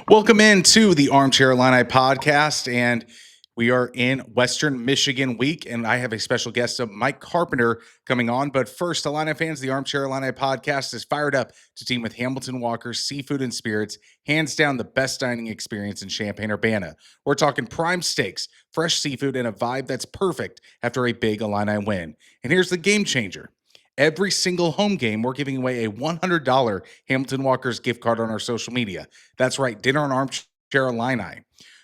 Welcome into the Armchair Illini podcast, and we are in Western Michigan week, and I have a special guest of Mike Carpenter coming on. But first, Illini fans, the Armchair Illini podcast is fired up to team with Hamilton Walker's Seafood and Spirits, hands down the best dining experience in Champaign-Urbana. We're talking prime steaks, fresh seafood, and a vibe that's perfect after a big Illini win. And here's the game changer. Every single home game, we're giving away a $100 Hamilton Walker's gift card on our social media. That's right, Dinner on Armchair Illini.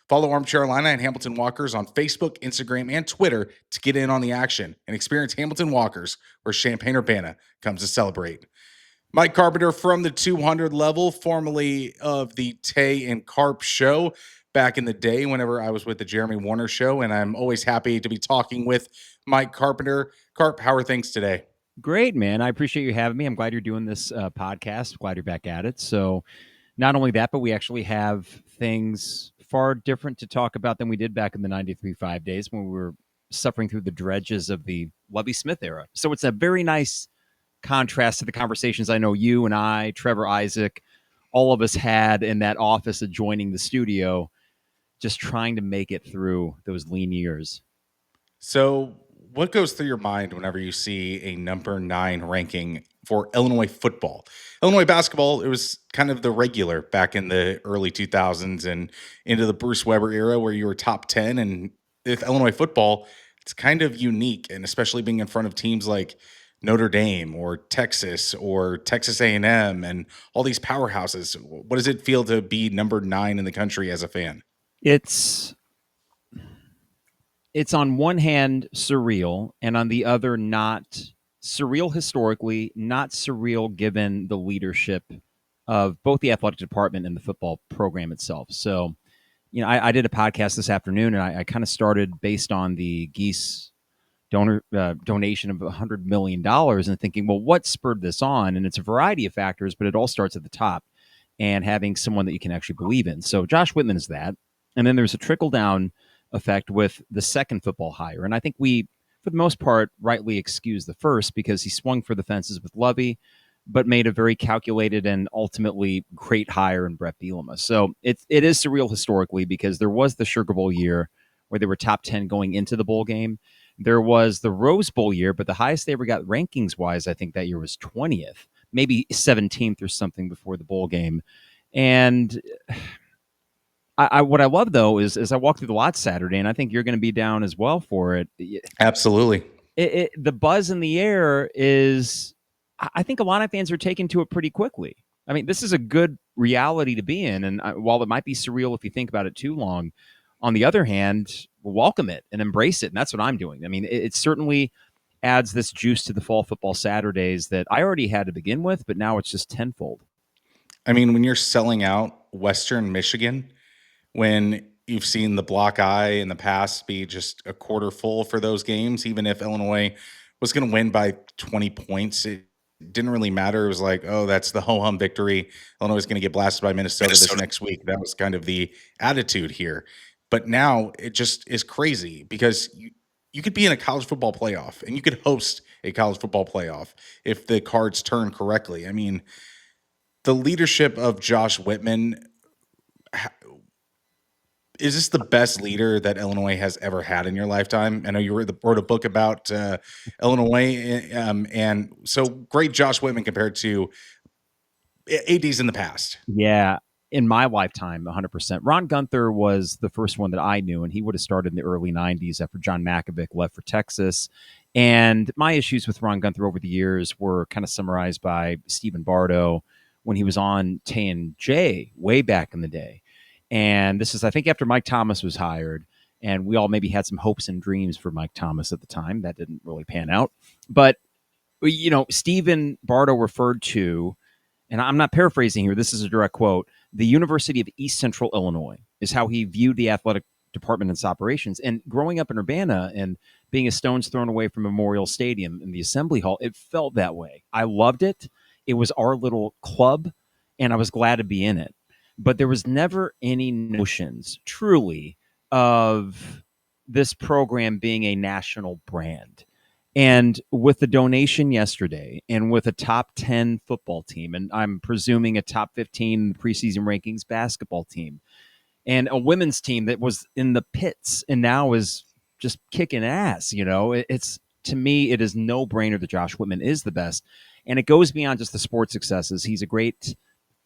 Follow Armchair Illini and Hamilton Walkers on Facebook, Instagram, and Twitter to get in on the action and experience Hamilton Walkers, where Champaign-Urbana comes to celebrate. Mike Carpenter from the 200 level, formerly of the Tay and Carp show back in the day whenever I was with the Jeremy Warner show, and I'm always happy to be talking with Mike Carpenter. Carp, how are things today? Great, man. I appreciate you having me. I'm glad you're doing this podcast. Glad you're back at it. So not only that, but we actually have things far different to talk about than we did back in the 93.5 days when we were suffering through the dredges of the Lovie Smith era. So it's a very nice contrast to the conversations I know you and I, Trevor Isaac, all of us had in that office adjoining the studio, just trying to make it through those lean years. So what goes through your mind whenever you see a number 9 ranking for Illinois football? Illinois basketball, it was kind of the regular back in the early 2000s and into the Bruce Weber era where you were top 10. And with Illinois football, it's kind of unique, and especially being in front of teams like Notre Dame or Texas A&M and all these powerhouses. What does it feel to be number 9 in the country as a fan? It's on one hand surreal, and on the other not surreal historically, not surreal given the leadership of both the athletic department and the football program itself. So, I did a podcast this afternoon, and I kind of started based on the Geese donation of $100 million and thinking, well, what spurred this on? And it's a variety of factors, but it all starts at the top and having someone that you can actually believe in. So Josh Whitman is that. And then there's a trickle down effect with the second football hire. And I think we, for the most part, rightly excuse the first because he swung for the fences with Lovie, but made a very calculated and ultimately great hire in Bret Bielema. So it is surreal historically because there was the Sugar Bowl year where they were top 10 going into the bowl game. There was the Rose Bowl year, but the highest they ever got rankings-wise, I think that year was 20th, maybe 17th or something before the bowl game. And what I love, though, is I walked through the lot Saturday, and I think you're going to be down as well for it. Absolutely. The buzz in the air is, I think a lot of fans are taken to it pretty quickly. I mean, this is a good reality to be in, and while it might be surreal if you think about it too long, on the other hand, welcome it and embrace it, and that's what I'm doing. I mean, it certainly adds this juice to the fall football Saturdays that I already had to begin with, but now it's just tenfold. I mean, when you're selling out Western Michigan, when you've seen the block I in the past be just a quarter full for those games, even if Illinois was going to win by 20 points, it didn't really matter. It was like, oh, that's the ho-hum victory. Illinois is going to get blasted by Minnesota this next week. That was kind of the attitude here. But now it just is crazy because you could be in a college football playoff and you could host a college football playoff if the cards turn correctly. I mean, the leadership of Josh Whitman, is this the best leader that Illinois has ever had in your lifetime? I know you wrote a book about Illinois, and so great Josh Whitman compared to ADs in the past. Yeah, in my lifetime, 100%. Ron Gunther was the first one that I knew, and he would have started in the early 90s after John Makovic left for Texas. And my issues with Ron Gunther over the years were kind of summarized by Stephen Bardo when he was on Tay and J way back in the day. And this is, I think, after Mike Thomas was hired, and we all maybe had some hopes and dreams for Mike Thomas at the time. That didn't really pan out. But, Stephen Bardo referred to, and I'm not paraphrasing here, this is a direct quote, the University of East Central Illinois is how he viewed the athletic department and its operations. And growing up in Urbana and being a stone's thrown away from Memorial Stadium in the Assembly Hall, it felt that way. I loved it. It was our little club, and I was glad to be in it. But there was never any notions, truly, of this program being a national brand. And with the donation yesterday and with a top 10 football team, and I'm presuming a top 15 preseason rankings basketball team, and a women's team that was in the pits and now is just kicking ass, it's, to me, it is no brainer that Josh Whitman is the best. And it goes beyond just the sports successes. He's a great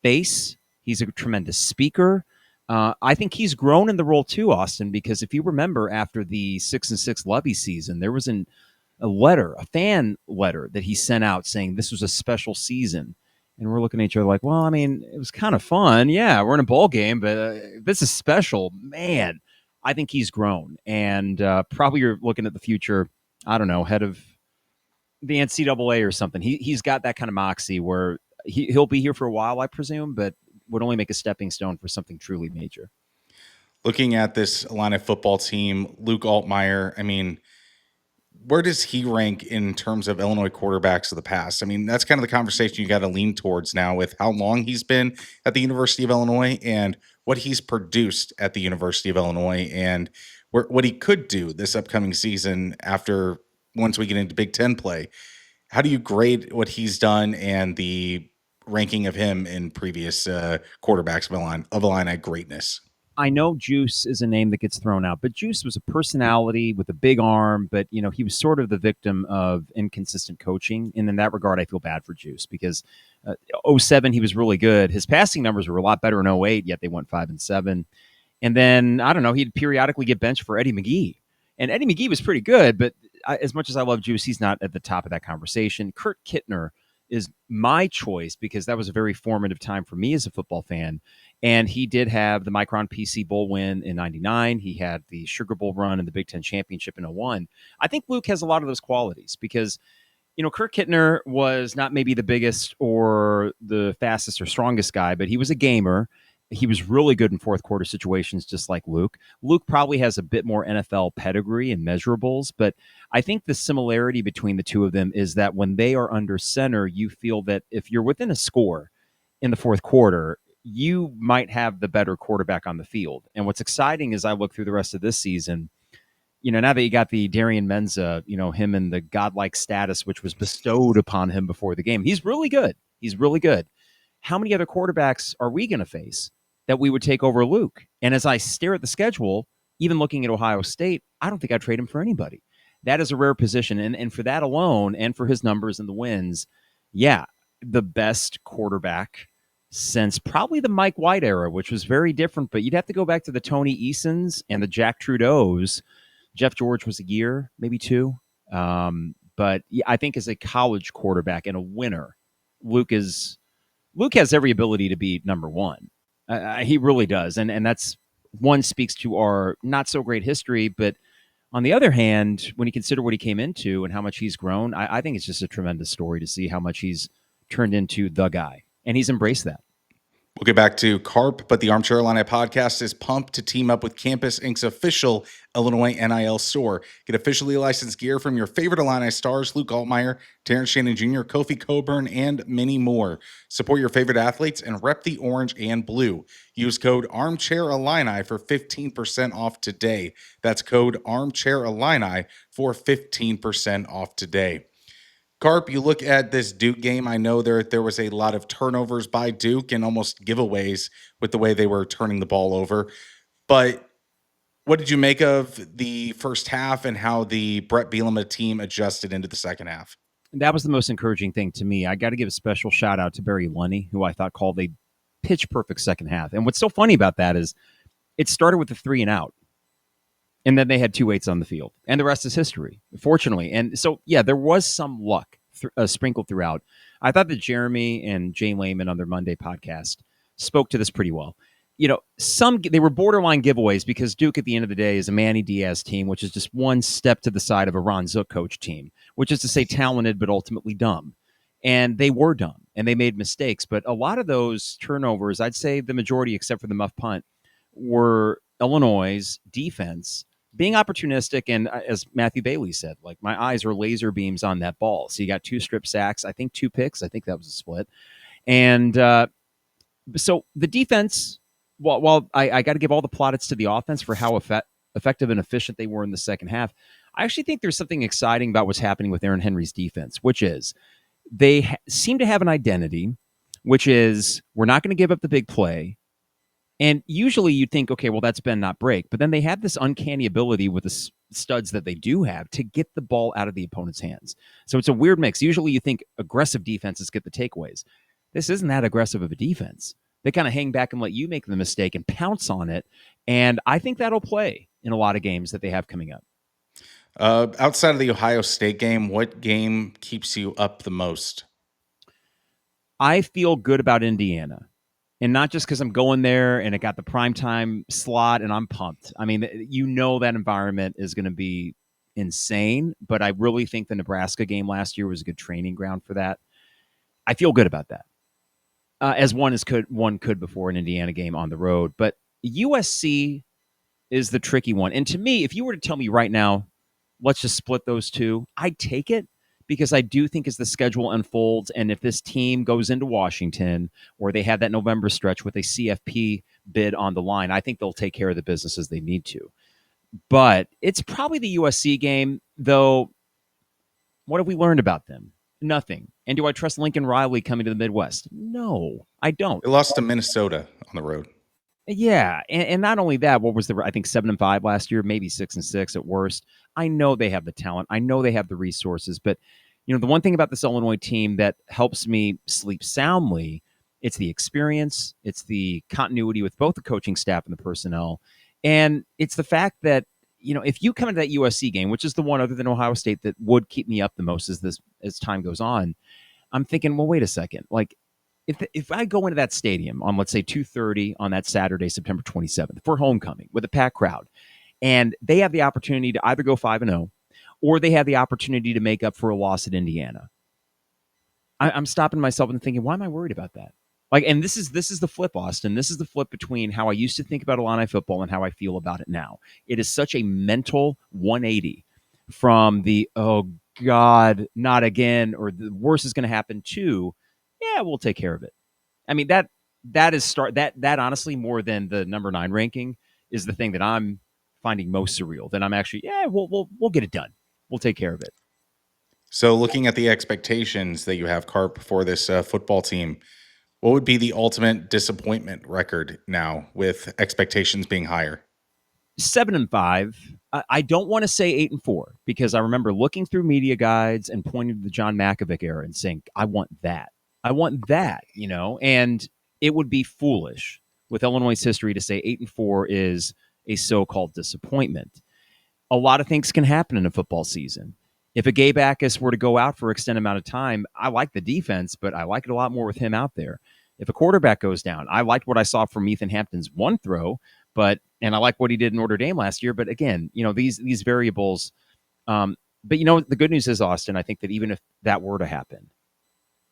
face. He's a tremendous speaker. I think he's grown in the role too, Austin, because if you remember after the 6-6 Lovie season, there was a fan letter that he sent out saying this was a special season. And we're looking at each other like, well, I mean, it was kind of fun. Yeah, we're in a bowl game, but this is special. Man, I think he's grown. And probably you're looking at the future, I don't know, head of the NCAA or something. He's got that kind of moxie where he'll be here for a while, I presume, but would only make a stepping stone for something truly major. Looking at this Illini football team, Luke Altmyer, I mean, where does he rank in terms of Illinois quarterbacks of the past? I mean, that's kind of the conversation you got to lean towards now with how long he's been at the University of Illinois and what he's produced at the University of Illinois and what he could do this upcoming season after once we get into Big Ten play. How do you grade what he's done and the ranking of him in previous quarterbacks of Illini greatness? I know Juice is a name that gets thrown out, but Juice was a personality with a big arm, but he was sort of the victim of inconsistent coaching. And in that regard, I feel bad for Juice because 07, he was really good. His passing numbers were a lot better in 08, yet they went 5-7. And then, I don't know, he'd periodically get benched for Eddie McGee. And Eddie McGee was pretty good, but as much as I love Juice, he's not at the top of that conversation. Kurt Kittner is my choice because that was a very formative time for me as a football fan. And he did have the Micron PC Bowl win in 99. He had the Sugar Bowl run in the Big Ten Championship in 01. I think Luke has a lot of those qualities because, Kurt Kittner was not maybe the biggest or the fastest or strongest guy, but he was a gamer. He was really good in fourth quarter situations, just like Luke. Luke probably has a bit more NFL pedigree and measurables, but I think the similarity between the two of them is that when they are under center, you feel that if you're within a score in the fourth quarter, you might have the better quarterback on the field. And what's exciting as I look through the rest of this season, now that you got the Darian Menza, him and the godlike status which was bestowed upon him before the game, he's really good. He's really good. How many other quarterbacks are we going to face that we would take over Luke? And as I stare at the schedule, even looking at Ohio State, I don't think I'd trade him for anybody. That is a rare position. And for that alone, and for his numbers and the wins, yeah, the best quarterback since probably the Mike White era, which was very different, but you'd have to go back to the Tony Easons and the Jack Trudeaus. Jeff George was a year, maybe two. But yeah, I think as a college quarterback and a winner, Luke has every ability to be number one. He really does. And that's one speaks to our not so great history. But on the other hand, when you consider what he came into and how much he's grown, I think it's just a tremendous story to see how much he's turned into the guy. And he's embraced that. We'll get back to Carp, but the Armchair Illini podcast is pumped to team up with Campus Inc.'s official Illinois NIL store. Get officially licensed gear from your favorite Illini stars, Luke Altmyer, Terrence Shannon Jr., Kofi Coburn, and many more. Support your favorite athletes and rep the orange and blue. Use code Armchair Illini for 15% off today. That's code Armchair Illini for 15% off today. Carp, you look at this Duke game. I know there was a lot of turnovers by Duke and almost giveaways with the way they were turning the ball over. But what did you make of the first half and how the Bret Bielema team adjusted into the second half? That was the most encouraging thing to me. I got to give a special shout out to Barry Lunny, who I thought called a pitch perfect second half. And what's so funny about that is it started with a 3 and out. And then they had 2 8s on the field. And the rest is history, fortunately. And so, yeah, there was some luck sprinkled throughout. I thought that Jeremy and Jane Lehman on their Monday podcast spoke to this pretty well. They were borderline giveaways because Duke at the end of the day is a Manny Diaz team, which is just one step to the side of a Ron Zook coach team, which is to say talented but ultimately dumb. And they were dumb and they made mistakes. But a lot of those turnovers, I'd say the majority except for the muff punt, were Illinois' defense being opportunistic. And as Matthew Bailey said, like, my eyes are laser beams on that ball. So you got 2 strip sacks, I think 2 picks. I think that was a split. And so the defense, while I got to give all the plaudits to the offense for how effective and efficient they were in the second half. I actually think there's something exciting about what's happening with Aaron Henry's defense, which is they seem to have an identity, which is we're not going to give up the big play. And usually you'd think, okay, well, that's bend, not break. But then they have this uncanny ability with the studs that they do have to get the ball out of the opponent's hands. So it's a weird mix. Usually you think aggressive defenses get the takeaways. This isn't that aggressive of a defense. They kind of hang back and let you make the mistake and pounce on it. And I think that'll play in a lot of games that they have coming up. Outside of the Ohio State game, what game keeps you up the most? I feel good about Indiana. And not just because I'm going there and it got the primetime slot and I'm pumped. I mean, you know that environment is going to be insane, but I really think the Nebraska game last year was a good training ground for that. I feel good about that. As one could before an Indiana game on the road. But USC is the tricky one. And to me, if you were to tell me right now, let's just split those two, I'd take it. Because I do think as the schedule unfolds, and if this team goes into Washington or they have that November stretch with a CFP bid on the line, I think they'll take care of the business as they need to. But it's probably the USC game, though. What have we learned about them? Nothing. And do I trust Lincoln Riley coming to the Midwest? No, I don't. They lost to Minnesota on the road. Yeah, and not only that, what was I think 7-5 last year, maybe 6-6 at worst. I know they have the talent. I know they have the resources, but the one thing about this Illinois team that helps me sleep soundly, it's the experience, it's the continuity with both the coaching staff and the personnel, and it's the fact that if you come into that USC game, which is the one other than Ohio State that would keep me up the most as time goes on, I'm thinking, well, wait a second, like. If I go into that stadium on, let's say, 2:30 on that Saturday, September 27th, for homecoming with a packed crowd, and they have the opportunity to either go 5-0 or they have the opportunity to make up for a loss at Indiana, I'm stopping myself and thinking, why am I worried about that? And this is the flip, Austin. This is the flip between how I used to think about Illini football and how I feel about it now. It is such a mental 180 from the, oh, God, not again, or the worst is going to happen to, yeah, we'll take care of it. I mean, that honestly, more than the number 9 ranking, is the thing that I'm finding most surreal. That I'm actually, we'll get it done. We'll take care of it. So, looking at the expectations that you have, Carp, for this football team, what would be the ultimate disappointment record now with expectations being higher? 7-5. I don't want to say 8-4 because I remember looking through media guides and pointing to the John Malkovich era and saying, I want that. I want that, and it would be foolish with Illinois' history to say 8-4 is a so-called disappointment. A lot of things can happen in a football season. If a Gabe Backus were to go out for an extended amount of time, I like the defense, but I like it a lot more with him out there. If a quarterback goes down, I liked what I saw from Ethan Hampton's one throw, and I like what he did in Notre Dame last year. But again, these variables. But the good news is, Austin, I think that even if that were to happen,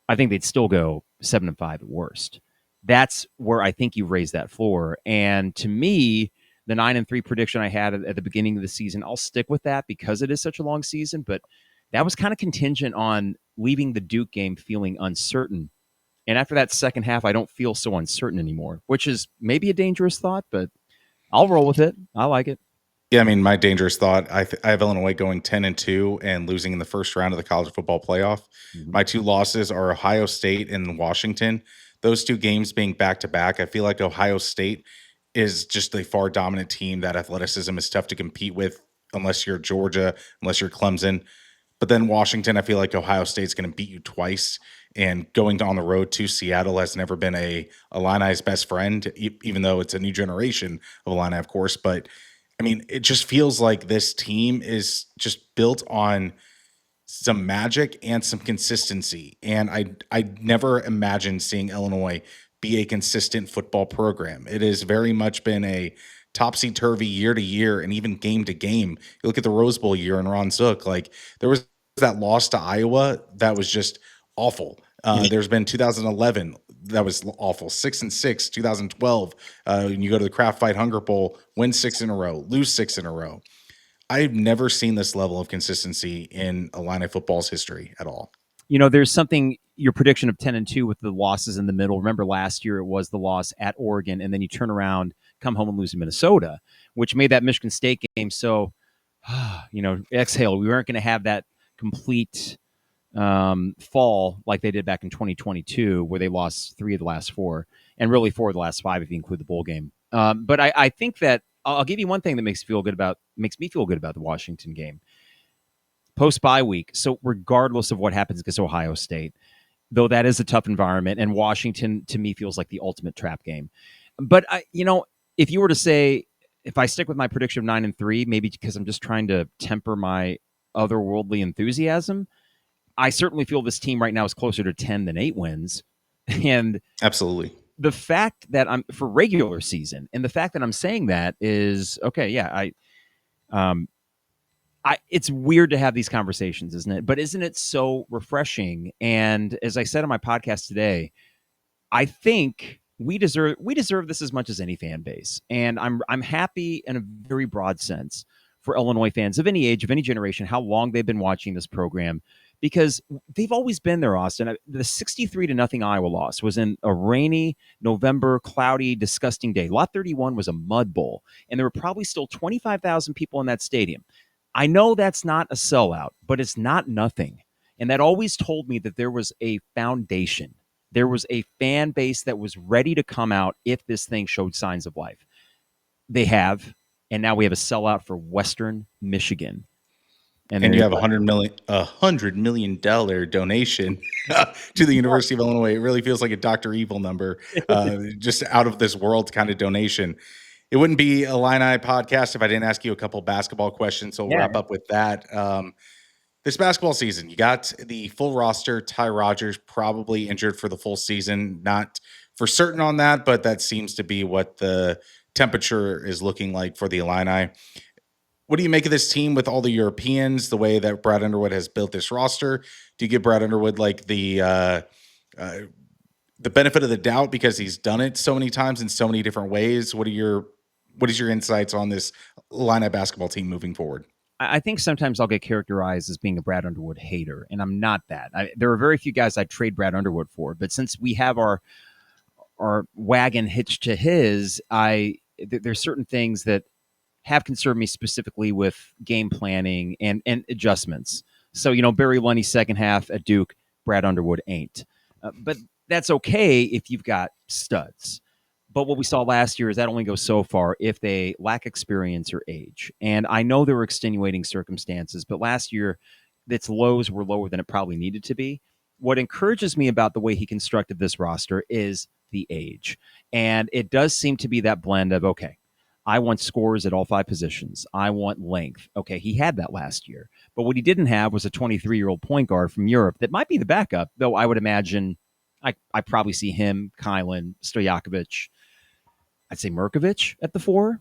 I think they'd still go 7-5 at worst. That's where I think you raise that floor. And to me, the 9-3 prediction I had at the beginning of the season, I'll stick with that because it is such a long season. But that was kind of contingent on leaving the Duke game feeling uncertain. And after that second half, I don't feel so uncertain anymore, which is maybe a dangerous thought, but I'll roll with it. I like it. Yeah, I mean, my dangerous thought, I have Illinois going 10-2 and losing in the first round of the college football playoff. Mm-hmm. My 2 losses are Ohio State and Washington. Those 2 games being back-to-back, I feel like Ohio State is just a far dominant team. That athleticism is tough to compete with unless you're Georgia, unless you're Clemson. But then Washington, I feel like Ohio State's going to beat you twice. And going on the road to Seattle has never been a Illini's best friend, even though it's a new generation of Illini, of course. But I mean, it just feels like this team is just built on some magic and some consistency. And I never imagined seeing Illinois be a consistent football program. It has very much been a topsy-turvy year to year and even game to game. You look at the Rose Bowl year and Ron Zook, like there was that loss to Iowa that was just awful. There's been 2011 that was awful. 6-6, 2012. You go to the Kraft Fight Hunger Bowl, win 6 in a row, lose 6 in a row. I've never seen this level of consistency in Illini football's history at all. There's something, your prediction of 10-2 with the losses in the middle. Remember last year it was the loss at Oregon, and then you turn around, come home and lose to Minnesota. which made that Michigan State game so, exhale. We weren't going to have that complete fall like they did back in 2022, where they lost 3 of the last 4, and really 4 of the last 5 if you include the bowl game. But I think that I'll give you one thing that makes me feel good about the Washington game. Post bye week. So regardless of what happens against Ohio State, though that is a tough environment, and Washington to me feels like the ultimate trap game. But if you were to say, if I stick with my prediction of 9-3, maybe because I'm just trying to temper my otherworldly enthusiasm, I certainly feel this team right now is closer to 10 than 8 wins. And absolutely, the fact that I'm for regular season, and the fact that I'm saying that is okay. Yeah, it's weird to have these conversations, isn't it? But isn't it so refreshing? And as I said on my podcast today, I think we deserve this as much as any fan base. And I'm happy in a very broad sense for Illinois fans of any age, of any generation, how long they've been watching this program, because they've always been there, Austin. The 63-0 Iowa loss was in a rainy November, cloudy, disgusting day. Lot 31 was a mud bowl, and there were probably still 25,000 people in that stadium. I know that's not a sellout, but it's not nothing. And that always told me that there was a foundation. There was a fan base that was ready to come out if this thing showed signs of life. They have, and now we have a sellout for Western Michigan. And you have $100 million donation to the University of Illinois. It really feels like a Dr. Evil number, just out of this world kind of donation. It wouldn't be a Illini podcast if I didn't ask you a couple basketball questions. So we'll wrap up with that. This basketball season, you got the full roster. Ty Rodgers probably injured for the full season. Not for certain on that, but that seems to be what the temperature is looking like for the Illini. What do you make of this team with all the Europeans, the way that Brad Underwood has built this roster? Do you give Brad Underwood like the benefit of the doubt because he's done it so many times in so many different ways? What is your insights on this Illini basketball team moving forward? I think sometimes I'll get characterized as being a Brad Underwood hater, and I'm not that. There are very few guys I'd trade Brad Underwood for, but since we have our wagon hitched to his, there's certain things that have concerned me specifically with game planning and adjustments. So, Barry Lunny's second half at Duke, Brad Underwood ain't. But that's okay if you've got studs. But what we saw last year is that only goes so far if they lack experience or age. And I know there were extenuating circumstances, but last year, its lows were lower than it probably needed to be. What encourages me about the way he constructed this roster is the age. And it does seem to be that blend of, okay, I want scores at all 5 positions. I want length. Okay, he had that last year. But what he didn't have was a 23-year-old point guard from Europe that might be the backup, though I would imagine I probably see him, Kylan, Stojakovic, I'd say Merkovich at the 4.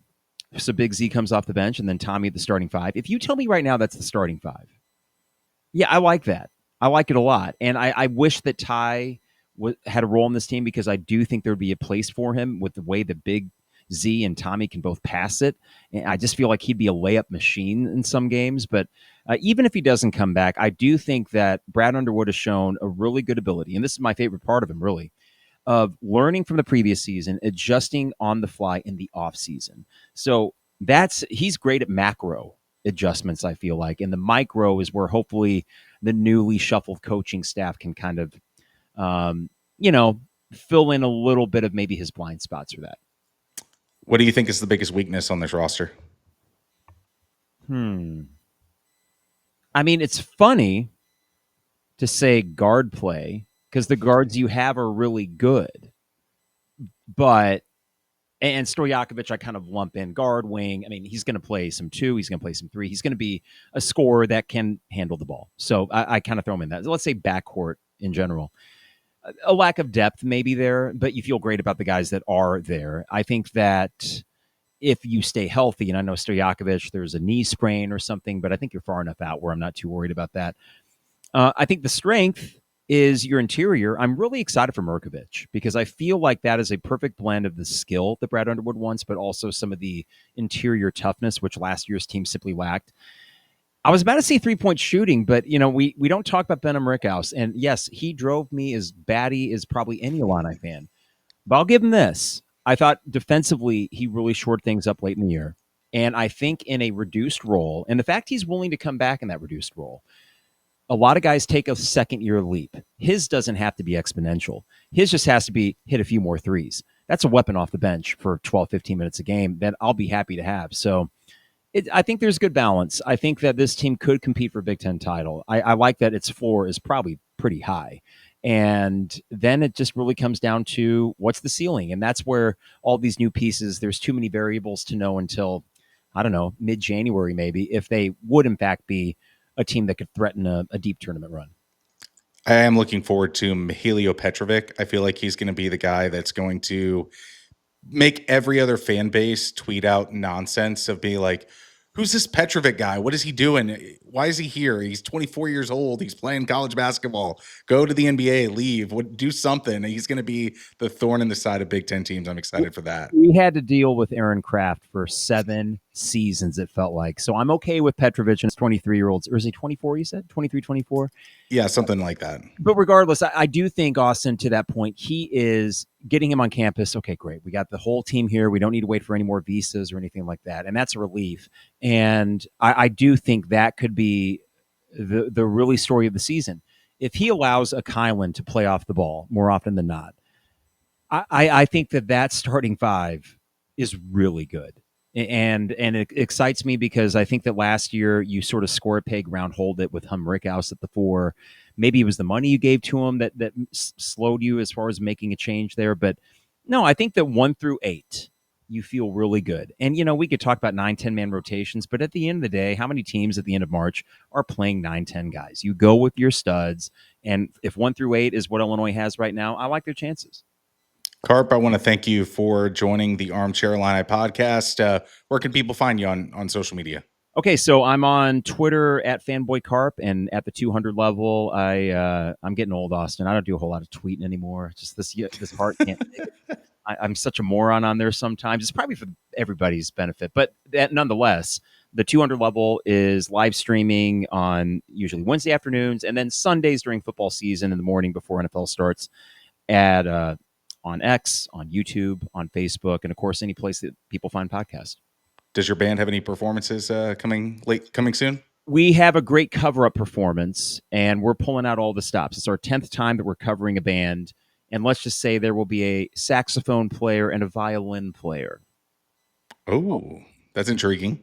So Big Z comes off the bench, and then Tommy at the starting 5. If you tell me right now that's the starting 5, yeah, I like that. I like it a lot. And I wish that Ty had a role in this team, because I do think there would be a place for him with the way the Big Z and Tommy can both pass it. And I just feel like he'd be a layup machine in some games. But even if he doesn't come back, I do think that Brad Underwood has shown a really good ability, and this is my favorite part of him, really, of learning from the previous season, adjusting on the fly in the off season. So he's great at macro adjustments, I feel like. And the micro is where hopefully the newly shuffled coaching staff can kind of, fill in a little bit of maybe his blind spots for that. What do you think is the biggest weakness on this roster? I mean, it's funny to say guard play, because the guards you have are really good. And Stojakovic, I kind of lump in guard, wing. I mean, he's going to play some 2. He's going to play some 3. He's going to be a scorer that can handle the ball. So I kind of throw him in that. Let's say backcourt in general. A lack of depth maybe there, but you feel great about the guys that are there. I think that if you stay healthy, and I know Stojakovic, there's a knee sprain or something, but I think you're far enough out where I'm not too worried about that. I think the strength is your interior. I'm really excited for Merkovich, because I feel like that is a perfect blend of the skill that Brad Underwood wants, but also some of the interior toughness, which last year's team simply lacked. I was about to say 3-point shooting, but we don't talk about Benham Rickhouse. And yes, he drove me as batty as probably any Illini fan. But I'll give him this. I thought defensively he really shored things up late in the year. And I think in a reduced role, and the fact he's willing to come back in that reduced role, a lot of guys take a second-year leap. His doesn't have to be exponential. His just has to be hit a few more threes. That's a weapon off the bench for 12, 15 minutes a game that I'll be happy to have. So I think there's good balance. I think that this team could compete for a Big Ten title. I like that its floor is probably pretty high. And then it just really comes down to what's the ceiling. And that's where all these new pieces, there's too many variables to know until, I don't know, mid-January maybe, if they would in fact be a team that could threaten a deep tournament run. I am looking forward to Mihailo Petrovic. I feel like he's going to be the guy that's going to make every other fan base tweet out nonsense of being like, who's this Petrovic guy? What is he doing? Why is he here? He's 24 years old. He's playing college basketball. Go to the NBA, leave, do something. He's going to be the thorn in the side of Big Ten teams. I'm excited for that. We had to deal with Aaron Kraft for 7 seasons, it felt like. So I'm okay with Petrovic and his 23-year-olds. Or is he 24, you said? 23, 24? Yeah, something like that. But regardless, I do think, Austin, to that point, he is getting him on campus. Okay, great. We got the whole team here. We don't need to wait for any more visas or anything like that. And that's a relief. And I do think that could be the really story of the season. If he allows a Kylan to play off the ball more often than not, I think that starting five is really good. And it excites me because I think that last year you sort of score a peg, round hold it with Rickhouse at the 4. Maybe it was the money you gave to him that slowed you as far as making a change there. But no, I think that 1 through 8, you feel really good. And, we could talk about 9, 10-man rotations, but at the end of the day, how many teams at the end of March are playing 9, 10 guys? You go with your studs. And if 1 through 8 is what Illinois has right now, I like their chances. Carp, I want to thank you for joining the Armchair Illini podcast. Where can people find you on social media? Okay, so I'm on Twitter at FanboyCarp, and at the 200 level, I'm getting old, Austin. I don't do a whole lot of tweeting anymore. Just this heart can't take it. I'm such a moron on there sometimes. It's probably for everybody's benefit, but nonetheless, the 200 level is live streaming on usually Wednesday afternoons, and then Sundays during football season in the morning before NFL starts at on X, on YouTube, on Facebook, and of course, any place that people find podcasts. Does your band have any performances coming soon? We have a great cover-up performance, and we're pulling out all the stops. It's our 10th time that we're covering a band, and let's just say there will be a saxophone player and a violin player. Oh, that's intriguing.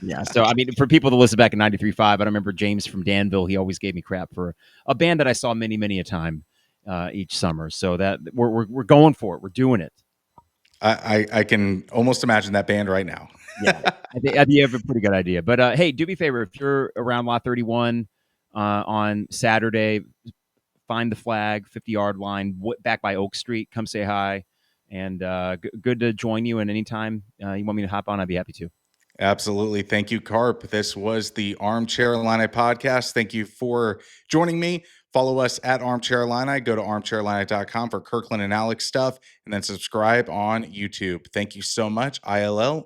Yeah, so I mean, for people to listen back in 93.5, I remember James from Danville. He always gave me crap for a band that I saw many, many a time each summer. So that we're going for it. We're doing it. I can almost imagine that band right now. Yeah, I think you have a pretty good idea. But hey, do me a favor. If you're around Lot 31 on Saturday, find the flag, 50-yard line, back by Oak Street. Come say hi. And good to join you. And anytime you want me to hop on, I'd be happy to. Absolutely. Thank you, Carp. This was the Armchair Illini podcast. Thank you for joining me. Follow us at Armchair Illini. Go to armchairillini.com for Kirkland and Alex stuff, and then subscribe on YouTube. Thank you so much. ILL.